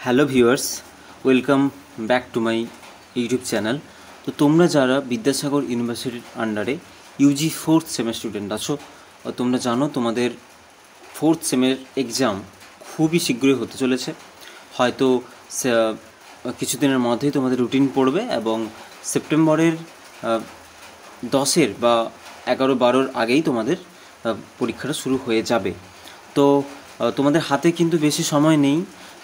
Hello viewers, welcome back to my YouTube channel. তো তোমরা যারা বিদ্যাসাগর ইউনিভার্সিটির আন্ডারে ইউজি ফোর্থ সেমের স্টুডেন্ট আছো, তোমরা জানো তোমাদের ফোর্থ সেমের এক্সাম খুবই শীঘ্রই হতে চলেছে। হয়তো কিছুদিনের মধ্যেই তোমাদের রুটিন পড়বে এবং সেপ্টেম্বরের 10 বা 11-12 আগেই তোমাদের পরীক্ষাটা শুরু হয়ে যাবে। তো তোমাদের হাতে কিন্তু বেশি সময় নেই।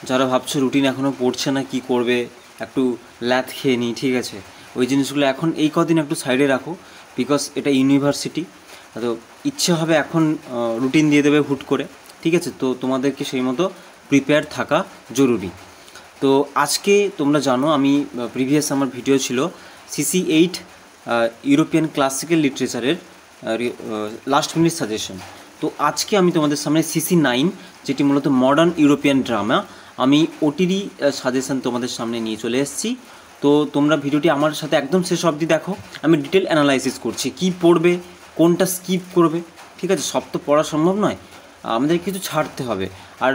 যারা ভাবছো রুটিন এখনও পড়ছে না, কি করবে, একটু ল্যাথ খেয়ে নিই, ঠিক আছে, ওই জিনিসগুলো এখন এই কদিন একটু সাইডে রাখো, বিকজ এটা ইউনিভার্সিটি। তো ইচ্ছে হবে এখন রুটিন দিয়ে দেবে হুট করে, ঠিক আছে। তো তোমাদেরকে সেই মতো প্রিপেয়ার থাকা জরুরি। তো আজকে তোমরা জানো আমি প্রিভিয়াস আমার ভিডিও ছিল CC8 ইউরোপিয়ান ক্লাসিক্যাল লিটারেচারের লাস্ট মিনিট সাজেশন। তো আজকে আমি তোমাদের সামনে CC9, যেটি মূলত মডার্ন ইউরোপিয়ান ড্রামা, আমি ওটিরই সাজেশন তোমাদের সামনে নিয়ে চলে এসেছি। তো তোমরা ভিডিওটি আমার সাথে একদম শেষ অবধি দেখো। আমি ডিটেল অ্যানালাইসিস করছি, কি পড়বে, কোনটা স্কিপ করবে, ঠিক আছে। সব তো পড়া সম্ভব নয়, আমাদের কিছু ছাড়তে হবে। আর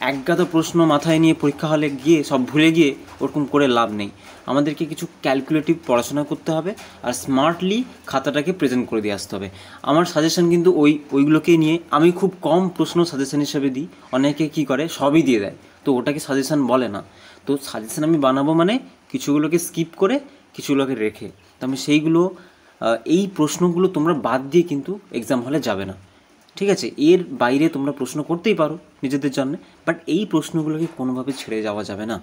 এক গাদা প্রশ্ন মাথায় নিয়ে পরীক্ষা হলে গিয়ে সব ভুলে গিয়ে ওরকম করে লাভ নেই। আমাদেরকে কিছু ক্যালকুলেটিভ পড়াশোনা করতে হবে আর স্মার্টলি খাতাটাকে প্রেজেন্ট করে দিয়ে আসতে হবে। আমার সাজেশন কিন্তু ওইগুলোকে নিয়ে আমি খুব কম প্রশ্ন সাজেশন হিসেবে দিই। অনেকে কী করে সবই দিয়ে দেয়, তো ওটাকে সাজেশন বলে না। তো সাজেশন আমি বানাবো মানে কিছুগুলোকে স্কিপ করে কিছুগুলোকে রেখে। তো আমি সেইগুলো এই প্রশ্নগুলো তোমরা বাদ দিয়ে কিন্তু এক্সাম হলে যাবে না, ঠিক আছে। এর বাইরে তোমরা প্রশ্ন করতেই পারো নিজেদের জন্য, বাট এই প্রশ্নগুলোকে কোনোভাবে ছেড়ে যাওয়া যাবে না।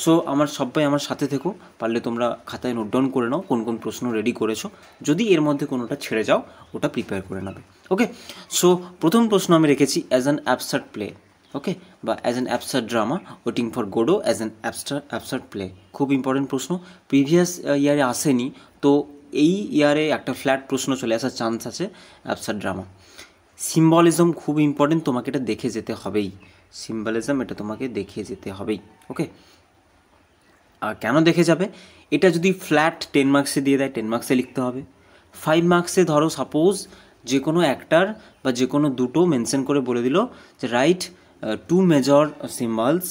সো সবাই আমার সাথে থেকো, পারলে তোমরা খাতায় নোট ডাউন করে নাও কোন কোন প্রশ্ন রেডি করেছো। যদি এর মধ্যে কোনোটা ছেড়ে যাও ওটা প্রিপেয়ার করে নেবে, ওকে। সো প্রথম প্রশ্ন আমি রেখেছি অ্যাজ অ্যান অ্যাবসার্ড প্লে, ওকে, বা as an absurd drama waiting for Godot as an absurd play. খুব ইম্পর্টেন্ট প্রশ্ন, প্রিভিয়াস ইয়ারে আসেনি, তো এই ইয়ারে একটা ফ্ল্যাট প্রশ্ন চলে আসার চান্স আছে। অ্যাবসার্ড ড্রামা সিম্বলিজম খুব ইম্পর্টেন্ট, তোমাকে এটা দেখে যেতে হবেই। সিম্বলিজম এটা তোমাকে দেখে যেতে হবেই, ওকে। আর কেন দেখে যাবে, এটা যদি ফ্ল্যাট 10 মার্কসে দিয়ে দেয় 10 মার্কসে লিখতে হবে। 5 মার্কসে ধরো সাপোজ যে কোনো একটার বা যে কোনো দুটো মেনশন করে বলে দিল যে right 2 major symbols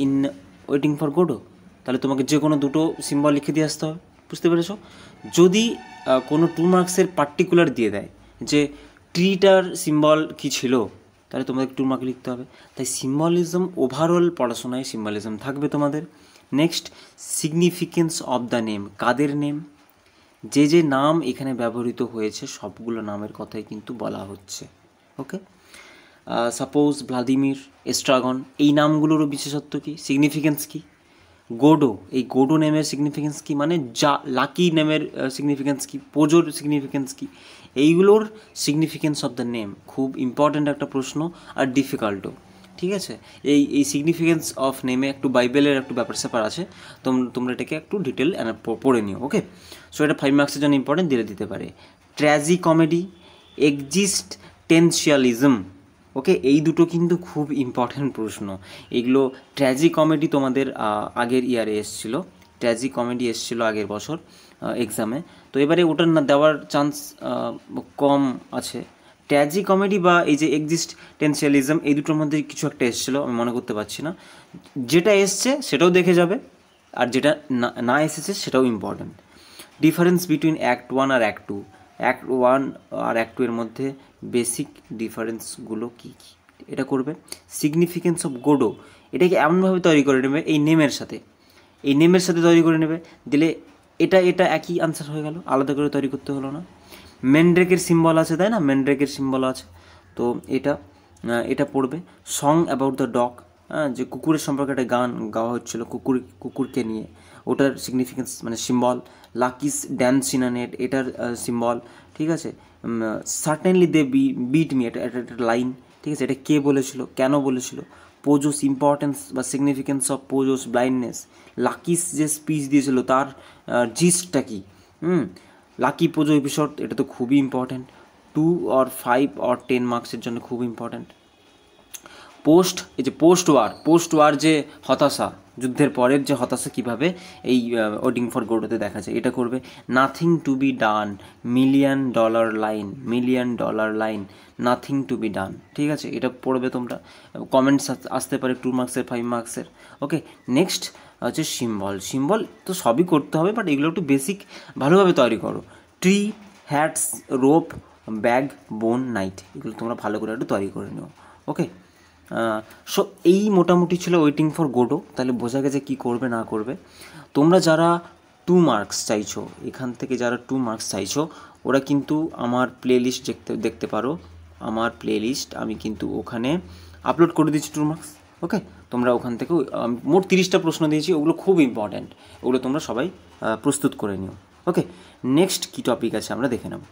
in waiting for Godot, তাহলে তোমাকে যে কোনো দুটো সিম্বল লিখে দিয়ে আসতে হবে, বুঝতে পেরেছো। যদি কোনো 2 মার্কসের পার্টিকুলার দিয়ে দেয় যে ট্রিটার সিম্বল কী ছিল, তাহলে তোমাদের 2 মার্ক লিখতে হবে। তাই সিম্বলিজম, ওভারঅল পড়াশোনায় সিম্বলিজম থাকবে তোমাদের। Next, significance of the name, কাদের নেম, যে নাম এখানে ব্যবহৃত হয়েছে সবগুলো নামের কথাই কিন্তু বলা হচ্ছে, ওকে। সাপোজ ভ্লাদিমির, এস্ট্রাগন, এই নামগুলোরও বিশেষত্ব কী, সিগনিফিকেন্স কী। গোডো, এই গোডো নেমের সিগনিফিকেন্স কী, মানে লাকি নেমের সিগনিফিকেন্স কী, পোজোর সিগনিফিকেন্স কী, এইগুলোর সিগনিফিকেন্স অফ দ্য নেম খুব ইম্পর্ট্যান্ট একটা প্রশ্ন আর ডিফিকাল্টও, ঠিক আছে। এই সিগনিফিকেন্স অফ নেমে একটু বাইবেলের একটু ব্যাপার স্যাপার আছে, তোমরা এটাকে একটু ডিটেল পড়ে নিও, ওকে। সো এটা 5 মার্কসের জন্য ইম্পর্টেন্ট, দিতে পারে। ট্র্যাজি কমেডি, এক্সিস্টেন্সিয়ালিজম, ওকে, এই দুটো কিন্তু খুব ইম্পর্ট্যান্ট প্রশ্ন। এগুলো ট্র্যাজি কমেডি তোমাদের আগের ইয়ারে এসেছিলো, ট্র্যাজি কমেডি এসেছিলো আগের বছর এক্সামে, তো এবারে ওটার না দেওয়ার চান্স কম আছে। ট্র্যাজি কমেডি বা এই যে এক্সিস্টেন্সিয়ালিজম, এই দুটোর মধ্যে কিছু একটা এসেছিলো, আমি মনে করতে পারছি না। যেটা এসছে সেটাও দেখে যাবে, আর যেটা না এসেছে সেটাও ইম্পর্ট্যান্ট। ডিফারেন্স বিটুইন অ্যাক্ট 1 আর অ্যাক্ট 2, অ্যাক্ট 1 আর অ্যাক্ট 2 এর মধ্যে বেসিক ডিফারেন্সগুলো কী কী, এটা করবে। সিগনিফিকেন্স অফ গোডো, এটাকে এমনভাবে তৈরি করে নেবে এই নেমের সাথে তৈরি করে নেবে, দিলে এটা একই আনসার হয়ে গেল, আলাদা করে তৈরি করতে হলো না। মেনড্রেকের সিম্বল আছে, তাই না, মেনড্রেকের সিম্বল আছে, তো এটা পড়বে। সং অ্যাবাউট দ্য ডগ, যে কুকুরের সম্পর্কে একটা গান গাওয়া হচ্ছিলো কুকুরকে নিয়ে, ওটার সিগনিফিকেন্স মানে symbol. Lucky's dance in a net, এটার সিম্বল, ঠিক আছে। সার্টেনলি দে বিট মি, এটা একটা লাইন, ঠিক আছে, এটা কে বলেছিল, কেন বলেছিল। পোজোস, ইম্পর্টেন্স বা সিগনিফিকেন্স অফ পোজোস ব্লাইন্ডনেস, লাকিস যে স্পিচ দিয়েছিল তার জিস্টটা কী, লাকি পোজো এপিসোড, এটা তো খুবই ইম্পর্ট্যান্ট, 2 or 5 or 10 মার্কসের জন্য খুব ইম্পর্ট্যান্ট। এই যে পোস্ট ওয়ার যে হতাশা, যুদ্ধের পরের যে হতাশা কীভাবে এই ওয়েটিং ফর গোডোতে দেখা যায়, এটা করবে। Nothing to be done, million dollar line, nothing to be done, ঠিক আছে, এটা পড়বে তোমরা। কমেন্টস আসতে পারে 2 মার্কসের 5 মার্কসের। ওকে, নেক্সট হচ্ছে সিম্বল তো সবই করতে হবে, বাট এগুলো একটু বেসিক ভালোভাবে তৈরি করো। ট্রি, হ্যাটস, রোপ, ব্যাগ, বোন, নাইট, এগুলো তোমরা ভালো করে একটু তৈরি করে নিও। ওকে, সো এই মোটামুটি ছিল ওয়েটিং ফর গোডো। তাহলে বোঝা গেছে কী করবে না করবে। তোমরা যারা 2 মার্কস চাইছো, এখান থেকে যারা 2 মার্কস চাইছো, ওরা কিন্তু আমার প্লেলিস্ট দেখতে পারো। আমার প্লেলিস্ট আমি কিন্তু ওখানে আপলোড করে দিচ্ছি 2 মার্কস। ওকে, তোমরা ওখান থেকে মোট 30টা প্রশ্ন দিয়েছি, ওগুলো খুব ইম্পর্ট্যান্ট, ওগুলো তোমরা সবাই প্রস্তুত করে নিও। ওকে, নেক্সট কী টপিক আছে আমরা দেখে নেব।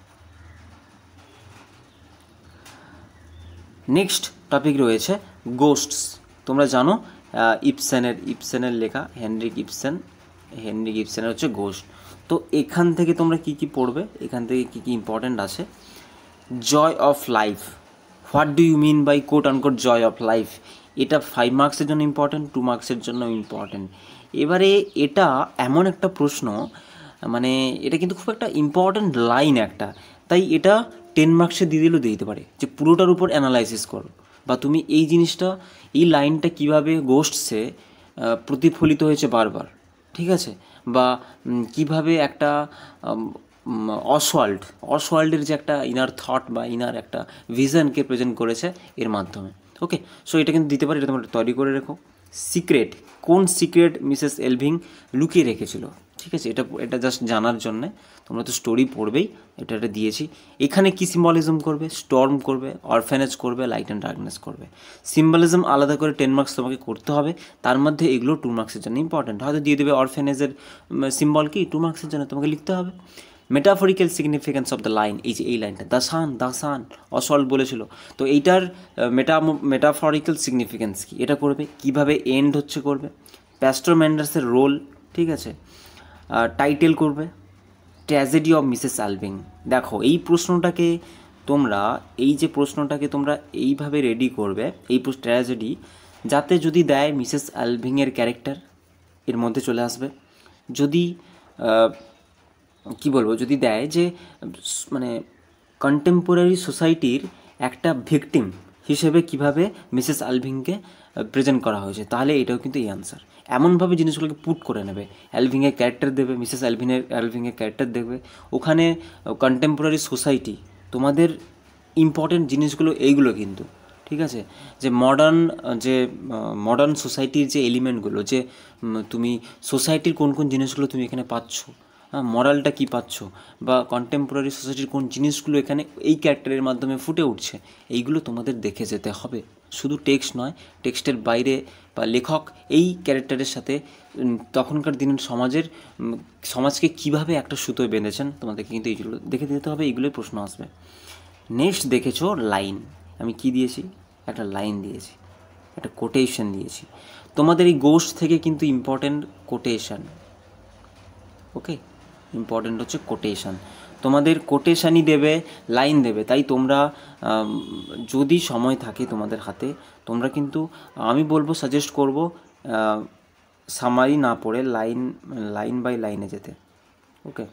নেক্সট টপিক রয়েছে গোস্টস। তোমরা জানো ইপসেনের লেখা, হেনরিক ইপসেনের হচ্ছে গোস্ট। তো এখান থেকে তোমরা কি কি পড়বে, এখান থেকে কি কি ইম্পর্ট্যান্ট আছে। Joy of life, what do you mean by quote unquote joy of life, এটা 5 মার্কসের জন্য ইম্পর্ট্যান্ট, 2 মার্কসের জন্য ইম্পর্ট্যান্ট। এবারে এটা এমন একটা প্রশ্ন, মানে এটা কিন্তু খুব একটা ইম্পর্ট্যান্ট লাইন একটা, তাই এটা 10 মার্কসে দিয়ে দিলেও দিতে পারে, যে পুরোটার উপর অ্যানালাইসিস করো, বা তুমি এই জিনিসটা, এই লাইনটা কীভাবে গোস্টসে প্রতিফলিত হয়েছে বারবার, ঠিক আছে, বা কিভাবে একটা অসওয়াল্ডের যে একটা ইনার থট বা ইনার একটা ভিশনকে প্রেজেন্ট করেছে এর মাধ্যমে। ওকে, সো এটা কিন্তু দিতে পারে, এটা তোমরা তৈরি করে রেখো। কোন সিক্রেট মিসেস এলভিং লুকিয়ে রেখেছিল, ঠিক আছে, এটা জাস্ট জানার জন্যে, তোমরা তো স্টোরি পড়বেই, এটা দিয়েছি। এখানে কি সিম্বলিজম করবে, স্টর্ম করবে, অরফেনেজ করবে, লাইট অ্যান্ড ডার্কনেস করবে। সিম্বলিজম আলাদা করে 10 মার্কস তোমাকে করতে হবে, তার মধ্যে এগুলো 2 মার্কসের জন্য ইম্পর্টেন্ট। হয়তো দিয়ে দেবে অরফেনেজের সিম্বল কি 2 মার্কসের জন্য তোমাকে লিখতে হবে। Metaphorical significance of the line, এই লাইনটা দাসান অসল্ট বলেছিল, তো এইটার মেটাফরিক্যাল সিগনিফিকেন্স কি, এটা করবে। কিভাবে এন্ড হচ্ছে করবে। প্যাস্টর ম্যান্ডার্সের রোল, ঠিক আছে, টাইটেল করবে। ট্র্যাজেডি অফ মিসেস এলভিং, দেখো এই প্রশ্নটাকে তোমরা এইভাবে রেডি করবে, এই ট্র্যাজেডি, যাতে যদি দেয় মিসেস এলভিংয়ের ক্যারেক্টার এর মধ্যে চলে আসবে, যদি যদি দেয় যে মানে কন্টেম্পোরারি সোসাইটির একটা ভিকটিম হিসেবে কিভাবে মিসেস এলভিংকে প্রেজেন্ট করা হয়েছে, তাহলে এটাও কিন্তু এই আনসার। এমনভাবে জিনিসগুলোকে পুট করে নেবে, এলভিংয়ের ক্যারেক্টার দেবে, মিসেস এলভিংয়ের ক্যারেক্টার দেখবে, ওখানে কন্টেম্পোরারি সোসাইটি, তোমাদের ইম্পর্টেন্ট জিনিসগুলো এইগুলো কিন্তু, ঠিক আছে, যে মডার্ন সোসাইটির যে এলিমেন্টগুলো, যে তুমি সোসাইটির কোন কোন জিনিসগুলো তুমি এখানে পাচ্ছ, হ্যাঁ, মরালটা কী পাচ্ছ, বা কন্টেম্পোরারি সোসাইটির কোন জিনিসগুলো এখানে এই ক্যারেক্টারের মাধ্যমে ফুটে উঠছে, এইগুলো তোমাদের দেখে যেতে হবে। শুধু টেক্সট নয়, টেক্সটের বাইরে বা লেখক এই ক্যারেক্টারের সাথে তখনকার দিনের সমাজকে কিভাবে একটা সুতোয় বেঁধেছেন, তোমাদেরকে কিন্তু এইগুলো দেখে দিতে হবে, এইগুলোই প্রশ্ন আসবে। নেক্সট দেখেছো লাইন, আমি কি দিয়েছি, একটা লাইন দিয়েছি, একটা কোটেশন দিয়েছি। তোমাদের এই গোস্ট থেকে কিন্তু ইম্পর্টেন্ট কোটেশন। ওকে, ইম্পর্টেন্ট হচ্ছে কোটেশন, তোমাদের কোটেশনই দেবে, লাইন দেবে। তাই তোমরা যদি সময় থাকে তোমাদের হাতে, তোমরা কিন্তু, আমি বলবো, সাজেস্ট করব সামারি না পড়ে লাইন বাই লাইনে যেতে। ওকে,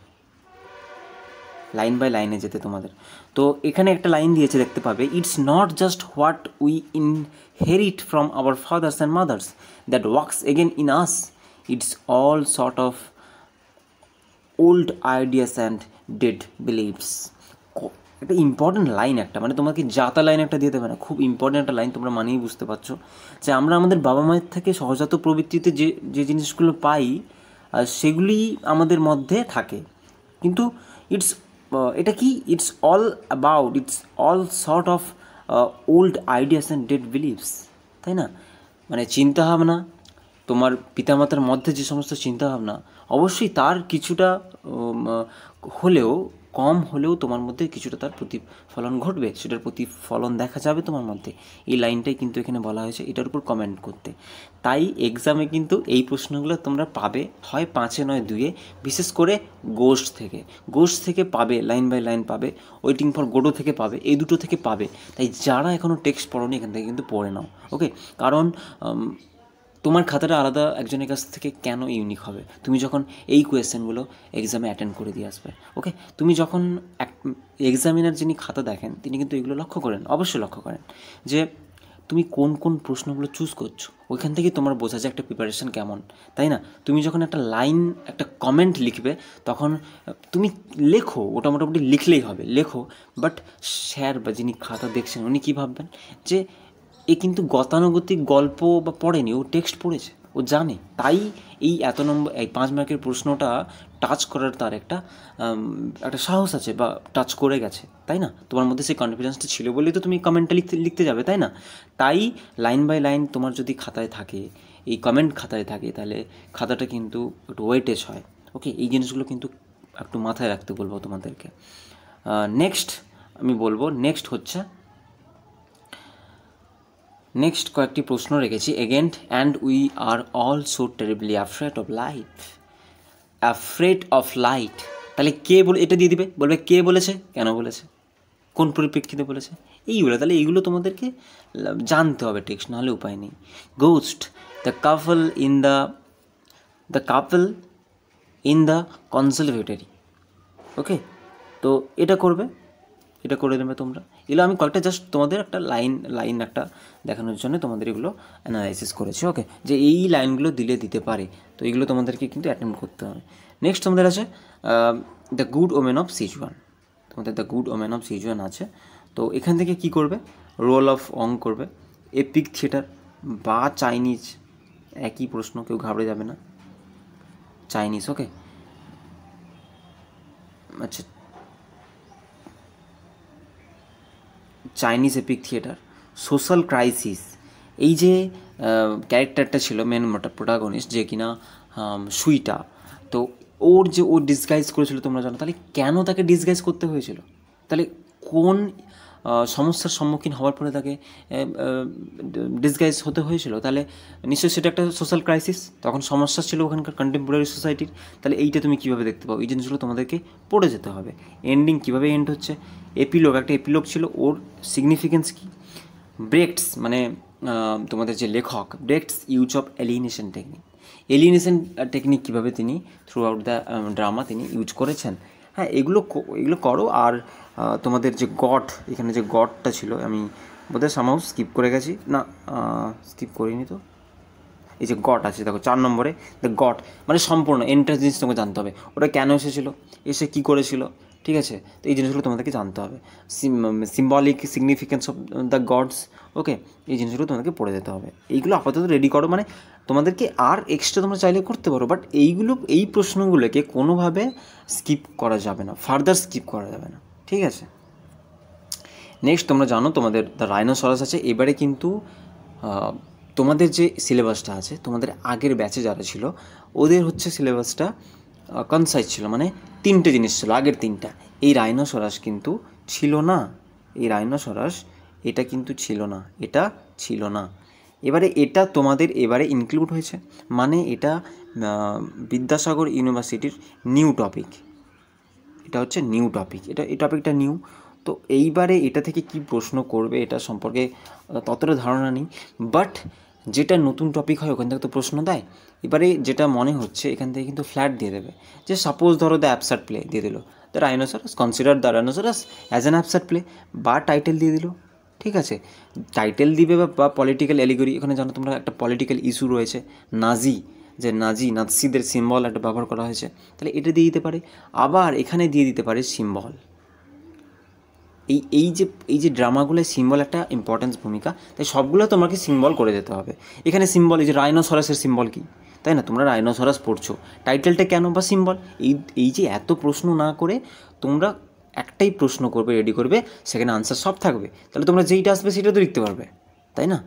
লাইন বাই লাইনে যেতে তোমাদের। তো এখানে একটা লাইন দিয়েছে, দেখতে পাবে, it's not just what we inherit from our father's and mother's that works again in us, it's all sort of old ideas and dead believes. একটা ইম্পর্টেন্ট লাইন একটা, মানে তোমাকে যাতা লাইন একটা দিয়ে দেবে না, খুব ইম্পর্টেন্ট একটা লাইন, তোমরা মানেই বুঝতে পারছো যে আমরা আমাদের বাবা মায়ের থেকে সহজাত প্রবৃত্তিতে যে জিনিসগুলো পাই, সেগুলি আমাদের মধ্যে থাকে, কিন্তু it's all sort of old ideas and dead believes, তাই না? মানে চিন্তাভাবনা, তোমার পিতামাতার মধ্যে যে সমস্ত চিন্তাভাবনা, অবশ্যই তার কিছুটা হলেও কম হলেও তোমার মধ্যে কিছুটা তার প্রতিফলন ঘটবে, সেটার প্রতিফলন দেখা যাবে তোমার মধ্যে। এই লাইনটাই কিন্তু এখানে বলা হয়েছে এটার উপর কমেন্ট করতে। তাই এক্সামে কিন্তু এই প্রশ্নগুলো তোমরা পাবে, হয় 5-এ নয় 2-এ, বিশেষ করে গোস্ট থেকে পাবে, লাইন বাই লাইন পাবে, ওয়েটিং ফর গোডো থেকে পাবে, এই দুটো থেকে পাবে। তাই যারা এখনও টেক্সট পড়োনি এখান থেকে কিন্তু পড়ে নাও, ওকে? কারণ তোমার খাতাটা আলাদা একজনের কাছ থেকে কেন ইউনিক হবে? তুমি যখন এই কোয়েশ্চেনগুলো এক্সামে অ্যাটেন্ড করে দিয়ে আসবে, ওকে? তুমি যখন এক্সামিনার যিনি খাতা দেখেন তিনি কিন্তু এগুলো লক্ষ্য করেন, অবশ্যই লক্ষ্য করেন যে তুমি কোন কোন প্রশ্নগুলো চুজ করছো। ওইখান থেকেই তোমার বোঝা যায় একটা প্রিপারেশান কেমন, তাই না? তুমি যখন একটা লাইন, একটা কমেন্ট লিখবে, তখন তুমি লেখো, ওটা মোটামুটি লিখলেই হবে, লেখো। বাট স্যার বা যিনি খাতা দেখছেন উনি কী ভাববেন যে এ কিন্তু গতানুগতিক গল্প বা পড়েনি, ও টেক্সট পড়েছে, ও জানে। তাই এই এই 5 মার্কের প্রশ্নটা টাচ করার তার একটা সাহস আছে, বা টাচ করে গেছে, তাই না? তোমার মধ্যে সেই কনফিডেন্সটা ছিল বলেই তো তুমি কমেন্টটা লিখতে যাবে, তাই না? তাই লাইন বাই লাইন তোমার যদি খাতায় থাকে, এই কমেন্ট খাতায় থাকে, তাহলে খাতাটা কিন্তু একটু ওয়েটেজ হয়, ওকে? এই জিনিসগুলো কিন্তু একটু মাথায় রাখতে বলবো তোমাদেরকে। নেক্সট আমি বলবো, নেক্সট কয়েকটি প্রশ্ন রেখেছি। Again, and we are all so terribly afraid of light. তাহলে কে বলে, এটা দিয়ে দিবে, বলবে কে বলেছে, কেন বলেছে, কোন পরিপ্রেক্ষিতে বলেছে, এইগুলো। তাহলে এইগুলো তোমাদেরকে জানতে হবে টেক্সট, নাহলে উপায় নেই। Ghost, the couple in the conservatory, okay? তো এটা করে দেবে তোমরা। এগুলো আমি কয়েকটা জাস্ট তোমাদের একটা লাইন একটা দেখানোর জন্য তোমাদের এগুলো অ্যানালাইসিস করেছি, ওকে? যে এই লাইনগুলো দিতে পারে, তো এগুলো তোমাদেরকে কিন্তু অ্যাটেন্ড করতে হবে। নেক্সট তোমাদের আছে the good woman of Setzuan. তোমাদের the good woman of Setzuan আছে। তো এখান থেকে কি করবে? রোল অফ অং করবে, এপিক থিয়েটার বা চাইনিজ, একই প্রশ্ন, কেউ ঘাবড়ে যাবে না। চাইনিজ, ওকে? আচ্ছা, Chinese epic theatre, social crisis. এই যে ক্যারেক্টারটা ছিল মেন প্রোটাগনিস্ট, যে কিনা সুইটা, তো ও ডিসগাইজ করেছিল তোমরা জানো। তাহলে কেন তাকে ডিসগাইজ করতে হয়েছিল? তাহলে কোন সমস্যার সম্মুখীন হওয়ার পরে তাকে ডিসগাইজ হতে হয়েছিল? তাহলে নিশ্চয়ই সেটা একটা সোশ্যাল ক্রাইসিস, তখন সমস্যা ছিল ওখানকার কন্টেম্পোরারি সোসাইটির। তাহলে এইটা তুমি কীভাবে দেখতে পাও? এই জিনিসগুলো তোমাদেরকে পড়ে যেতে হবে। এন্ডিং কীভাবে এন্ড হচ্ছে, একটা এপিলগ ছিল, ওর সিগনিফিকেন্স কী? ব্রেক্টস, মানে তোমাদের যে লেখক, ব্রেক্টস ইউজ অফ এলিনেশন টেকনিক কীভাবে তিনি থ্রু আউট দ্য ড্রামা তিনি ইউজ করেছেন। হ্যাঁ, এগুলো করো। আর তোমাদের যে এখানে যে গডটা ছিল, আমি বোধহয় সামহাউ স্কিপ করে গেছি, না স্কিপ করিনি তো। এই যে গড আছে দেখো 4 নম্বরে, দ্য গড মানে সম্পূর্ণ এন্টার জিনিস তোমাকে জানতে হবে, ওটা কেন এসেছিলো, এসে কী করেছিল, ঠিক আছে? তো এই জিনিসগুলো তোমাদেরকে জানতে হবে। Symbolic significance of the gods, okay? এই জিনিসগুলো তোমাদেরকে পড়ে যেতে হবে। এইগুলো আপাতত রেডি করো, মানে তোমাদেরকে আর এক্সট্রা তোমরা চাইলে করতে পারো, বাট এই প্রশ্নগুলোকে কোনোভাবে স্কিপ করা যাবে না, ফার্দার স্কিপ করা যাবে না, ঠিক আছে? নেক্সট তোমরা জানো তোমাদের দ্য রাইনোসরাস আছে। এবারে কিন্তু তোমাদের যে সিলেবাসটা আছে, তোমাদের আগের ব্যাচে যারা ছিল ওদের হচ্ছে সিলেবাসটা কনসাইজ ছিল, মানে 3টে জিনিস ছিল, আগের 3টা। এই রাইনোসরাস কিন্তু ছিল না, এটা কিন্তু ছিল না। এবারে এটা তোমাদের এবারে ইনক্লুড হয়েছে, মানে এটা বিদ্যাসাগর ইউনিভার্সিটির নিউ টপিক, এটা হচ্ছে নিউ টপিক, এই টপিকটা নিউ। তো এইবারে এটা থেকে কি প্রশ্ন করবে এটা সম্পর্কে ততটা ধারণা নেই, বাট যেটা নতুন টপিক হয় ওখান থেকে তো প্রশ্ন দেয়। এবারে যেটা মনে হচ্ছে এখান থেকে কিন্তু ফ্ল্যাট দিয়ে দেবে, যে সাপোজ ধরো দ্য অ্যাবসার্ড প্লে দিয়ে দিল, the rhinoceros, consider the rhinoceros as an absurd play, বা টাইটেল দিয়ে দিল, ঠিক আছে? টাইটেল দিবে বা পলিটিক্যাল অ্যালিগরি, এখানে জানো তোমরা একটা পলিটিক্যাল ইস্যু রয়েছে, নাজিদের সিম্বল একটা ব্যবহার করা হয়েছে, তাহলে এটা দিয়ে দিতে পারে। আবার এখানে দিয়ে দিতে পারে সিম্বল। এই যে ড্রামাগুলোয় সিম্বল একটা ইম্পর্টেন্স ভূমিকা, তাই সবগুলো তোমাকে সিম্বল করে যেতে হবে। এখানে সিম্বল, এই যে রাইনোসরাসের সিম্বল কী, তাই না? তোমরা রাইনোসরাস পড়ছো, টাইটেলটা কেন বা সিম্বল, এই যে এত প্রশ্ন না করে তোমরা একটাই প্রশ্ন করবে, রেডি করবে, সেখানে আনসার সব থাকবে, তাহলে তোমরা যেইটা আসবে সেটা তো লিখতে পারবে, তাই না?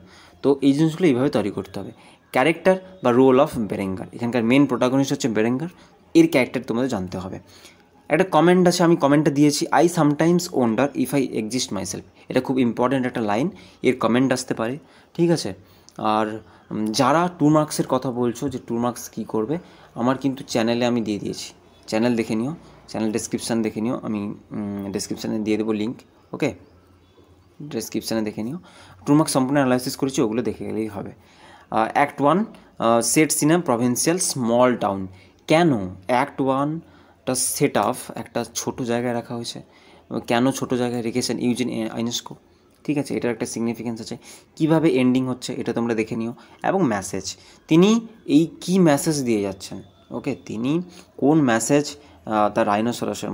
তো এই জিনিসগুলো এইভাবে তৈরি করতে হবে। ক্যারেক্টার বা রোল অফ বেরেঙ্গার, এখানকার মেন প্রোটাগনিস্ট হচ্ছে বেরেঙ্গার, এর ক্যারেক্টার তোমাদের জানতে হবে। একটা কমেন্ট আছে, আমি কমেন্টটা দিয়েছি, I sometimes wonder if I exist myself. এটা খুব ইম্পর্ট্যান্ট একটা লাইন, এর কমেন্ট আসতে পারে, ঠিক আছে। আর যারা 2 মার্কসের কথা বলছো যে 2 মার্কস কী করবে, আমার কিন্তু চ্যানেলে আমি দিয়ে দিয়েছি, চ্যানেল দেখে নিও, চ্যানেল ডেসক্রিপশান দেখে নিও, আমি ডেসক্রিপশানে দিয়ে দেবো লিঙ্ক, ওকে, ডেসক্রিপশানে দেখে নিও। 2 মার্কস সম্পূর্ণ অ্যানালাইসিস করেছি, ওগুলো দেখে গেলেই হবে। Act 1 sets in a provincial small town. কেন অ্যাক্ট 1টা সেট আপ একটা ছোট জায়গায় রাখা হয়েছে, কেন ছোট জায়গায় রেখেছেন ইউজিন আইনেস্কো, ঠিক আছে, এটার একটা সিগনিফিকেন্স আছে। কিভাবে এন্ডিং হচ্ছে এটা তোমরা দেখে নিও, এবং মেসেজ, তিনি এই কী মেসেজ দিয়ে যাচ্ছেন, ওকে, তিনি কোন মেসেজ তার রাইনোসরাসের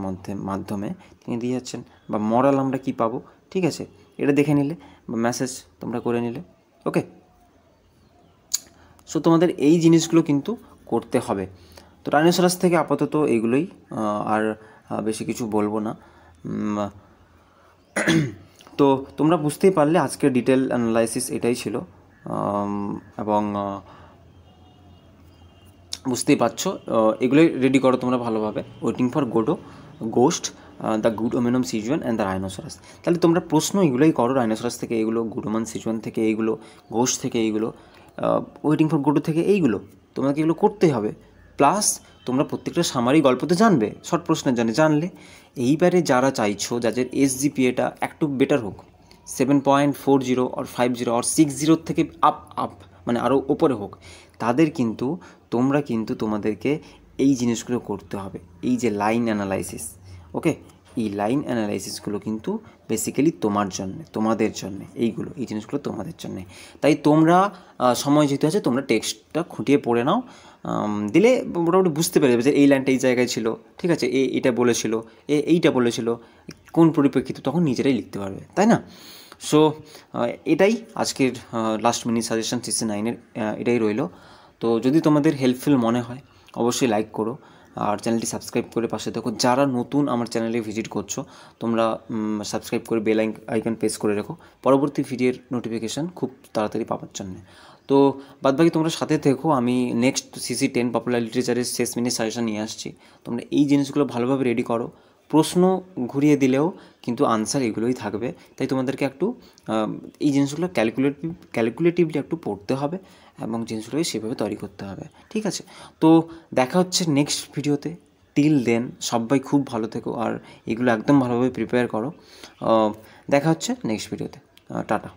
মাধ্যমে তিনি দিয়ে যাচ্ছেন, বা মরাল আমরা কী পাবো, ঠিক আছে, এটা দেখে নিলে বা মেসেজ তোমরা করে নিলে, ওকে। সো তোমাদের এই জিনিসগুলো কিন্তু করতে হবে। তো রাইনোসরাস থেকে আপাতত এইগুলোই, আর বেশি কিছু বলবো না। তো তোমরা বুঝতেই পারলে আজকের ডিটেল অ্যানালাইসিস এটাই ছিল, এবং বুঝতেই পারছো, এগুলোই রেডি করো তোমরা ভালোভাবে। Waiting for ghost, the good woman Setzuan and the rhinoceros. তাহলে তোমরা প্রশ্ন এগুলোই করো, রাইনোসরাস থেকে এইগুলো, গুড ওমেন সিজুয়ান থেকে এইগুলো, গোস্ট থেকে এইগুলো, ওয়েটিং ফর গোডো থেকে এইগুলো, তোমাকে এগুলো করতেই হবে। প্লাস তোমরা প্রত্যেকটা সামারি গল্পতে জানবে, শর্ট প্রশ্নের জানলে এইবারে যারা চাইছো যাদের SGPAটা একটু বেটার হোক, 7.40 or 50 or 60 থেকে আপ মানে আরও ওপরে হোক, তাদের কিন্তু তোমরা কিন্তু তোমাদেরকে এই জিনিসগুলো করতে হবে, এই যে লাইন অ্যানালাইসিস, ওকে, এই লাইন অ্যানালাইসিসগুলো কিন্তু বেসিক্যালি তোমার জন্যে, তোমাদের জন্যে, এই জিনিসগুলো তোমাদের জন্যে। তাই তোমরা সময় যেতে আছে, তোমরা টেক্সটটা খুঁটিয়ে পড়ে নাও, দিলে মোটামুটি বুঝতে পেরে যাবে যে এই লাইনটা এই জায়গায় ছিল, ঠিক আছে, এটা বলেছিল, এইটা বলেছিল, কোন পরিপ্রেক্ষিতে, তখন নিজেরাই লিখতে পারবে, তাই না? সো এটাই আজকের লাস্ট মিনিট সাজেশন CC9-এর, এটাই রইল। তো যদি তোমাদের হেল্পফুল মনে হয় অবশ্যই লাইক করো, আর চ্যানেলটি সাবস্ক্রাইব করে পাশে থাকো। যারা নতুন আমার চ্যানেলে ভিজিট করছো, তোমরা সাবস্ক্রাইব করে বেল আইকন প্রেস করে রেখো পরবর্তী ভিডিওর নোটিফিকেশান খুব তাড়াতাড়ি পাওয়ার জন্য। তো বাদবাকি তোমরা সাথে থেকো, আমি নেক্সট CC10 পপুলার লিটারেচারের শেষ মিনিট সাজেশন নিয়ে আসছি। তোমরা এই জিনিসগুলো ভালোভাবে রেডি করো, প্রশ্ন ঘুরিয়ে দিলেও কিন্তু আনসার এগুলোই থাকবে। তাই তোমাদেরকে একটু এই জিনিসগুলো ক্যালকুলেটিভলি একটু পড়তে হবে, এবং জিনিসগুলোকে সেভাবে তৈরি করতে হবে, ঠিক আছে। তো দেখা হচ্ছে নেক্সট ভিডিওতে। টিল দেন সবাই খুব ভালো থেকো, আর এগুলো একদম ভালোভাবে প্রিপেয়ার করো। দেখা হচ্ছে নেক্সট ভিডিওতে। টাটা।